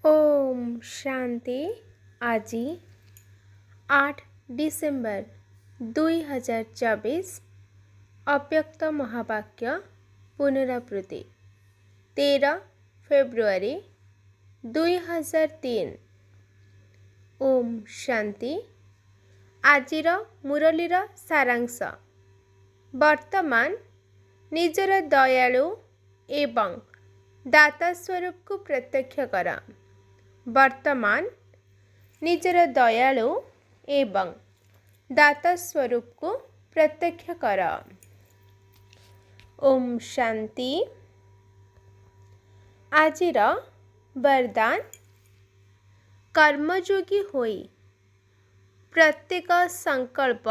ओम शांति। आज 8 डिसेम्बर 2024 अव्यक्त महावाक्य पुनरावृत्ति 13 फेब्रुआरी 2003। ओम शांति। आजिर मुरलीर सारांश। वर्तमान निजर दयालु एवं दाता स्वरूप को प्रत्यक्ष कर। वर्तमान निजर दयालु एवं दाता स्वरूप को प्रत्यक्ष कर। ओम शांति। आजिर वरदान। कर्मयोगी होई प्रत्येक संकल्प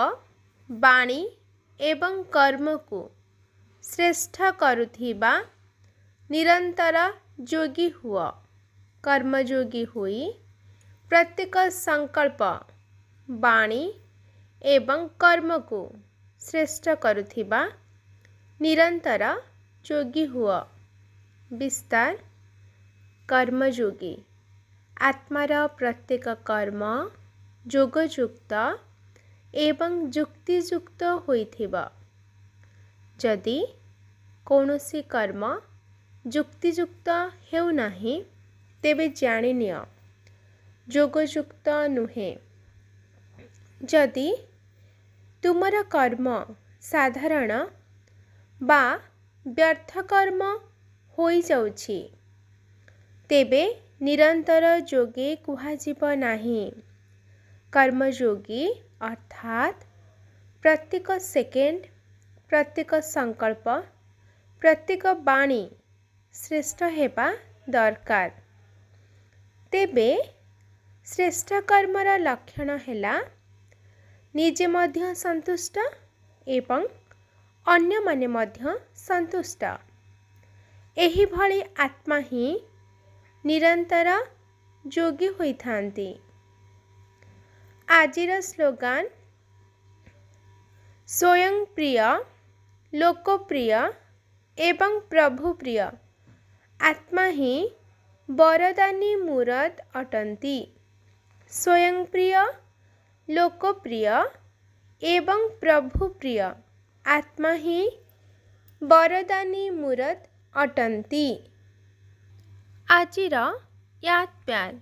वाणी एवं कर्म को श्रेष्ठ करुथिबा निरंतर योगी हुआ। कर्मयोगी हुई प्रत्येक संकल्प वाणी एवं कर्म को श्रेष्ठ करुथिबा निरंतर योगी हुआ। विस्तार। कर्मयोगी आत्मार प्रत्येक कर्म योगयुक्त एवं युक्तियुक्त होइथिबा। जदि कौनसी कर्म युक्तियुक्त हेउ नाही तेबे जानि निय योगयुक्त नुहे। जदि तुमर कर्म साधारण बा व्यर्थ कर्म होई जाउछि तेबे निरंतर योगी कुहाजिब नाही। कर्मयोगी अर्थात प्रत्येक सेकेंड प्रत्येक संकल्प प्रत्येक वाणी श्रेष्ठ हेबा दरकार। तेबे श्रेष्ठ कर्मर लक्षण हेला निजे मध्य संतुष्ट एवं अन्य माने मध्य संतुष्ट। एही भली आत्मा ही निरंतर योगी होइथांती। आजिर स्लोगान। स्वयं प्रिय लोकप्रिय एवं प्रभु प्रिय आत्मा ही वरदानी मूरत अटंती। स्वयं प्रिय लोकप्रिय एवं प्रभु प्रिय आत्मा ही वरदानी मूरत अटंती। आजिर याद प्यार।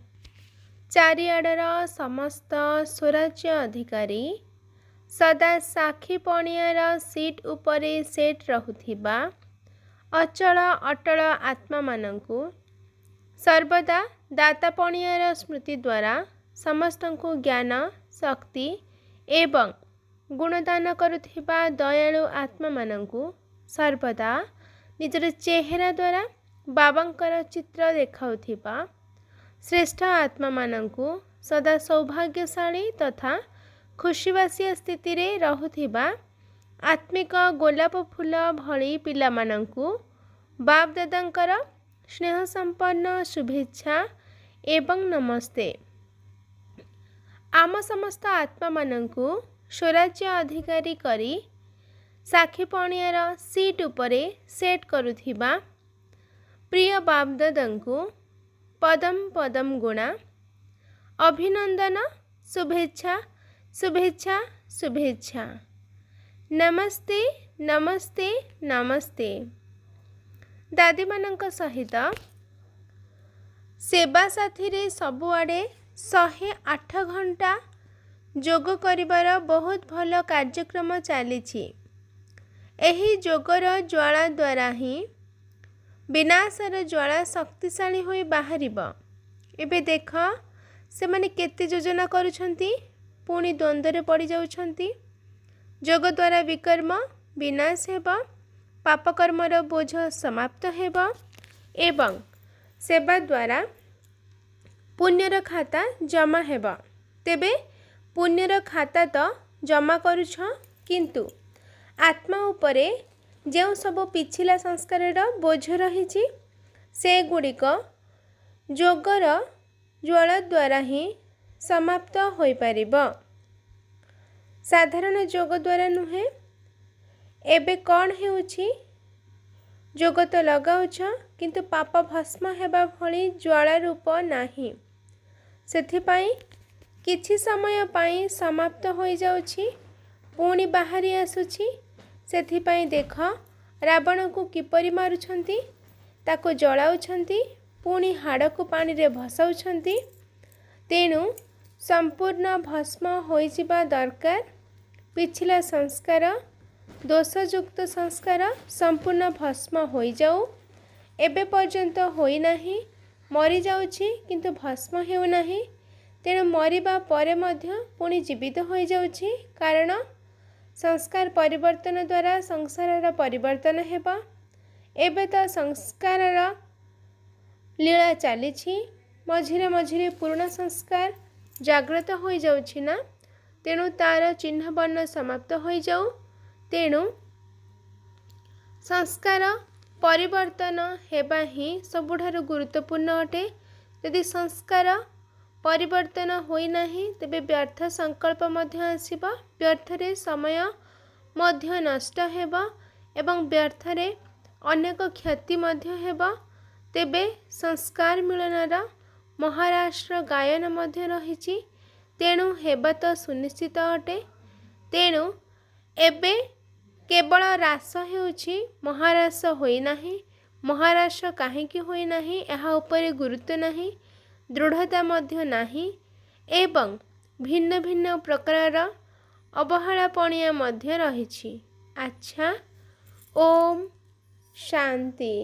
चारिआडर समस्त स्वराज्य अधिकारी सदा साक्षी पणियार सीट उपरे सेट रहुथिबा अचल अटल आत्मा मानंकु सर्वदा दाता पणियार स्मृति द्वारा समस्त को ज्ञान शक्ति एवं गुणदान करुथिबा दयालु आत्मा मानंकु सर्वदा निजर चेहरा द्वारा बाबांकर चित्र देखाउथिबा श्रेष्ठ आत्मा मानंकु सदा सौभाग्यशाली तथा खुशीवासी स्थिति रे रहुथिबा आत्मिक गोलाप फूल भली पिला मानंकु बाप दादांकर स्नेह संपन्न शुभेच्छा एवं नमस्ते। आम समस्त आत्मा मानंकु स्वराज्य अधिकारी करी साक्षी पणियार सीट उपरे सेट करुथिबा प्रिय बाप दादांकु पदम पदम गुणा अभिनंदन शुभेच्छा शुभेच्छा शुभेच्छा। नमस्ते नमस्ते नमस्ते। दादी मानंक सहित सेवा साथी रे सबुआडे 108 घंटा जोग करिबार बहुत भल कार्यक्रम चलीछि। एही जोगर ज्वाला द्वारा ही विनाशर ज्वाला शक्तिशाली होई बाहरिब। एबे देख से माने केते योजना करुछंती पुणी द्वंद्व पड़ जाउछंती। जोग द्वारा विकर्म विनाश हेबा पापकर्मर बोझ समाप्त हेबा एवं सेवा द्वारा पुण्यर खाता जमा हेबा। तेबे पुण्यर खाता तो जमा करुछ किंतु आत्मा उपरे जो सब पिछिला संस्कार बोझ रही से गुड़िक जोगर ज्वाला द्वारा ही समाप्त होई परिबो। साधारण जोग द्वारा नुहे। एबे कौन हेउछि जोग तो लगाउछ किंतु पाप भस्म हेबा भली ज्वाला रूप नाही। सेथिपाई किछि समय पाई समाप्त हो जाउछि, पुणी बाहरी आसुछि। सेथिपाई देख रावण को किपरि मारुछंती, ताको जलाउछंती, पुणी हाड़ को पानी रे भसाउछंती। तेणु संपूर्ण भस्म होइजिबा दरकार। पिछला संस्कार दोषयुक्त संस्कार संपूर्ण भस्म हो जाऊ। एबे पर्यंत होई नाही, मरी जाउछि किंतु भस्म हेउ नाही। तेणु मरिबा परे मध्य पुणी जीवित हो जाउछि, कारण संस्कार परिवर्तन द्वारा संसारर परिवर्तन हेबा। एबे तो संस्कारर लीला चली, मझिरे मझिरे पुराना संस्कार जागृत हो जाउछि ना, तेणु तार चिन्ह वर्ण समाप्त हो जाऊ। तेणु संस्कार परिवर्तन हेबा ही सबुठारु गुरुत्वपूर्ण अटे। यदि संस्कार परिवर्तन होई नाही, तेबे व्यर्थ संकल्प मध्य आसीबा, व्यर्थरे समय मध्य नष्ट हेबा एवं व्यर्थरे अनेक क्षति मध्य हेबा। तेबे संस्कार मिलनर महाराष्ट्र गायन मध्य रहिछि, तेणु हेबा तो सुनिश्चित अटे। तेणु एबे केवल रास हेउछि, महारास होई नाही। महारास काहेकि होई नाही एहा उपरे गुरुत्व नाही, दृढ़ता मध्य नाही एवं भिन्न भिन्न प्रकार अवहेलापणिया मध्य रहिछि। अच्छा, ओम शांति।